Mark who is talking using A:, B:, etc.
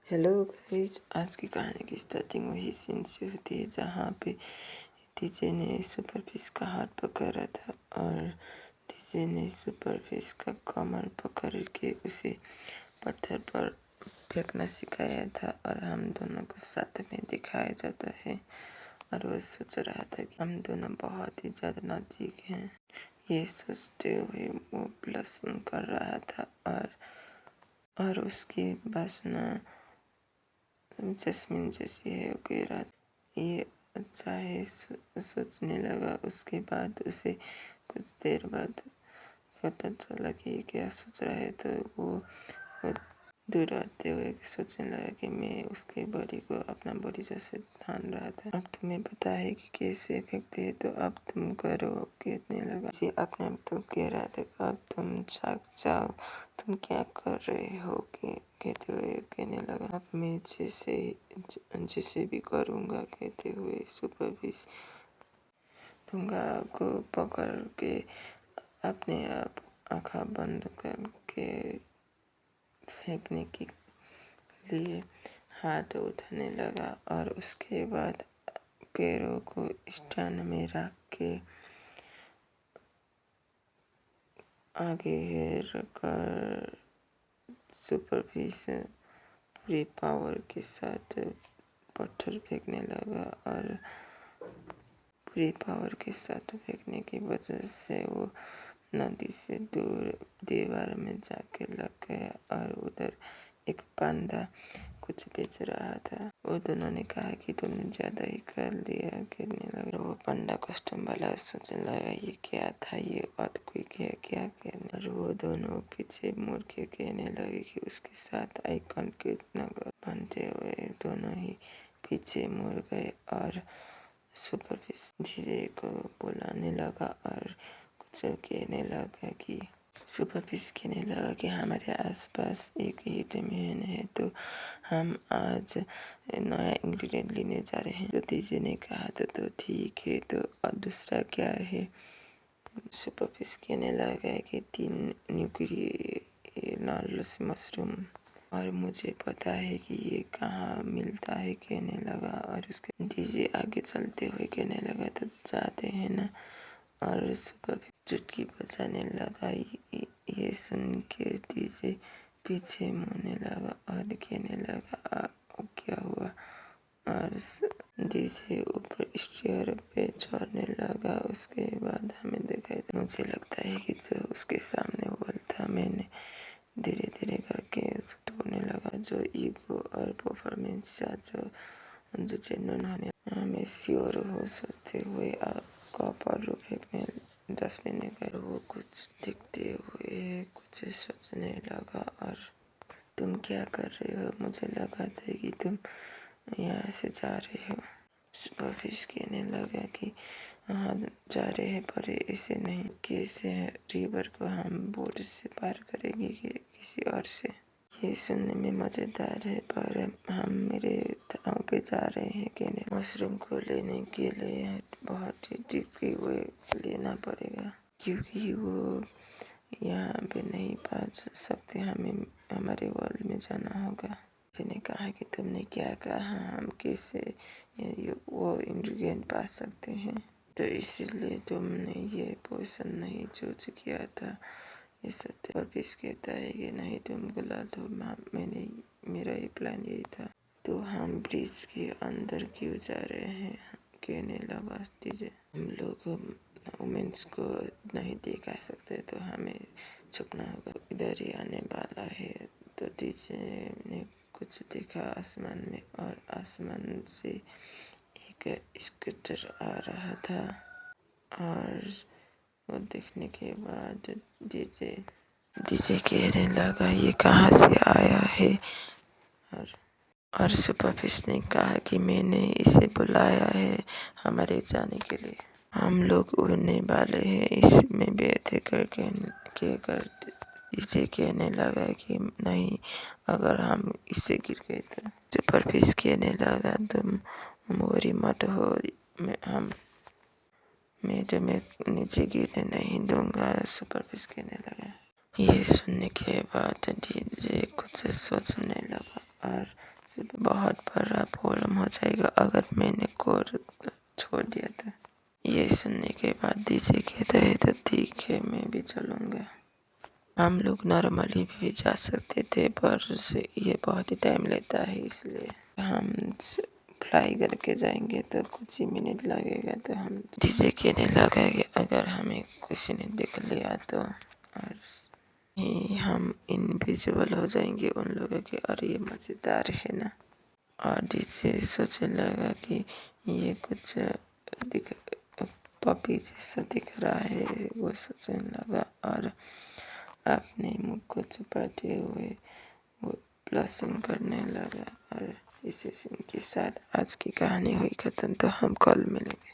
A: Hello guys, आज की कहानी की स्टार्टिंग वही सीन से होती है जहाँ पे डीजे ने सुपरफिश का हाथ पकड़ा था और डीजे ने सुपरफिश का कमर पकड़ के उसे पत्थर पर फेंकना सिखाया था और हम दोनों को साथ में दिखाया जाता है। और वो सोच रहा था कि हम दोनों बहुत ही ज़्यादा नज़दीक हैं। ये सोचते हुए वो ब्लशिंग कर रहा था और उसकी वासना जैस्मिन जैसी है वगैरह। ये अच्छा है सोचने लगा। उसके बाद उसे कुछ देर बाद पता चला कि ये क्या सोच रहा है, तो वो दूर आते हुए सोचने लगा कि मैं उसके बॉडी को अपना बॉडी जैसे ठान रहा था। अब तुम्हें पता है कि कैसे फेंकते हैं, तो अब तुम करो कहने लगा। जी अपने आप तो कह रहा था अब तुम जाग जाओ, तुम क्या कर रहे हो कहते हुए कहने लगा। अब मैं जैसे भी करूँगा कहते हुए सुपरफिश डूंगा को पकड़ के अपने आप आँखें बंद करके फेंकने के लिए हाथ उठाने लगा और उसके बाद पैरों को स्टैंड में रख के आगे कर सुपरफिश पूरी पावर के साथ पत्थर फेंकने लगा और पूरी पावर के साथ फेंकने की वजह से वो नदी से दूर दीवार में जाके लग गया और उधर एक पांडा कुछ बेच रहा था। वो दोनों ने कहा कि तुमने ज़्यादा ही कर लिया कहने लगा। वो पांडा कस्टम वाला सोचने लगा ये क्या था, ये अर्थक्वेक है क्या कहने। और वो दोनों पीछे मुड़ के कहने लगे कि उसके साथ आई कॉन्क्रीट नगर बनते हुए दोनों ही पीछे मुड़ गए और सुपरफिश धीरे को बुलाने लगा और कुछ कहने लगा कि सुपरफिश कहने लगा कि हमारे आसपास एक हिट मैन है, तो हम आज नया इंग्रेडिएंट लेने जा रहे हैं। तो डीजे ने कहा तो ठीक है, तो और दूसरा क्या है। सुपरफिश कहने लगा कि 3 न्यूक्लियस मशरूम और मुझे पता है कि ये कहाँ मिलता है कहने लगा। और उसके डीजे आगे चलते हुए कहने लगा तो जाते हैं ना। और सुपरफिश चुटकी बजाने लगा। ये सुन के डीजे पीछे मुड़ने लगा और कहने लगा क्या हुआ। और डीजे ऊपर स्टेयर पे चढ़ने लगा। उसके बाद हमें दिखाई दे, मुझे लगता है कि जो उसके सामने वॉल था, मैंने धीरे धीरे करके उसको तोड़ने लगा। जो ईगो और परफॉर्मेंस जो चैनल होने मैं श्योर हूँ सोचते हुए कप और फेंकने डस्टबिन में गए। वो कुछ देखते हुए कुछ सोचने लगा। और तुम क्या कर रहे हो, मुझे लगा था कि तुम यहाँ से जा रहे हो। सुपरफिश कहने लगा कि हाँ जा रहे हैं, पर ऐसे नहीं। कैसे रिवर को हम बोट से पार करेंगे कि किसी और से। ये सुनने में मज़ेदार है, पर हम मेरे गाँव पे जा रहे हैं कहने। मशरूम को लेने के लिए बहुत ही डीपली हुए लेना पड़ेगा क्योंकि वो यहाँ पे नहीं पा सकते, हमें हमारे वर्ल्ड में जाना होगा। जिन्हें कहा कि तुमने क्या कहा, हम कैसे वो इंग्रेडिएंट पा सकते हैं, तो इसीलिए तुमने ये पोषण नहीं चूज किया था। ये सत्य और पीस कहता है कि नहीं तुम गलत हो, मेरा ही प्लान यही था। तो हम ब्रिज के अंदर क्यों जा रहे हैं कहने लगा डीजे। हम लोग वुमेन्स को नहीं दिखा सकते, तो हमें छुपना होगा, इधर ही आने वाला है। तो डीजे ने कुछ देखा आसमान में और आसमान से एक स्कूटर आ रहा था। और वो देखने के बाद डीजे कहने लगा ये कहाँ से आया है। और सुपरफिश ने कहा कि मैंने इसे बुलाया है हमारे जाने के लिए, हम लोग उड़ने वाले हैं इसमें बैठे कर इसे कहने लगा कि नहीं, अगर हम इससे गिर गए तो। सुपरफिश कहने लगा तुम वरी मत हो, मैं तुम्हें नीचे गिरने नहीं दूंगा। सुपरफिश कहने लगा। ये सुनने के बाद डीजे कुछ सोचने लगा और बहुत बड़ा प्रॉब्लम हो जाएगा अगर मैंने कोड छोड़ दिया था। ये सुनने के बाद डीजे कहता है तो ठीक है मैं भी चलूँगा। हम लोग नॉर्मली भी जा सकते थे पर ये बहुत ही टाइम लेता है, इसलिए हम फ्लाई करके जाएंगे तो कुछ ही मिनट लगेगा। तो हम डीजे कहने लगा कि अगर हमें किसी ने देख लिया तो और हम इनविजिबल हो जाएंगे उन लोगों के। और ये मज़ेदार है ना। और डीजे सोचने लगा कि ये कुछ दिख पपी जैसा दिख रहा है, वो सोचने लगा और अपने मुख को छुपाते हुए वो ब्लशिंग करने लगा। और इसी सीन के साथ आज की कहानी हुई खत्म। तो हम कल मिलेंगे।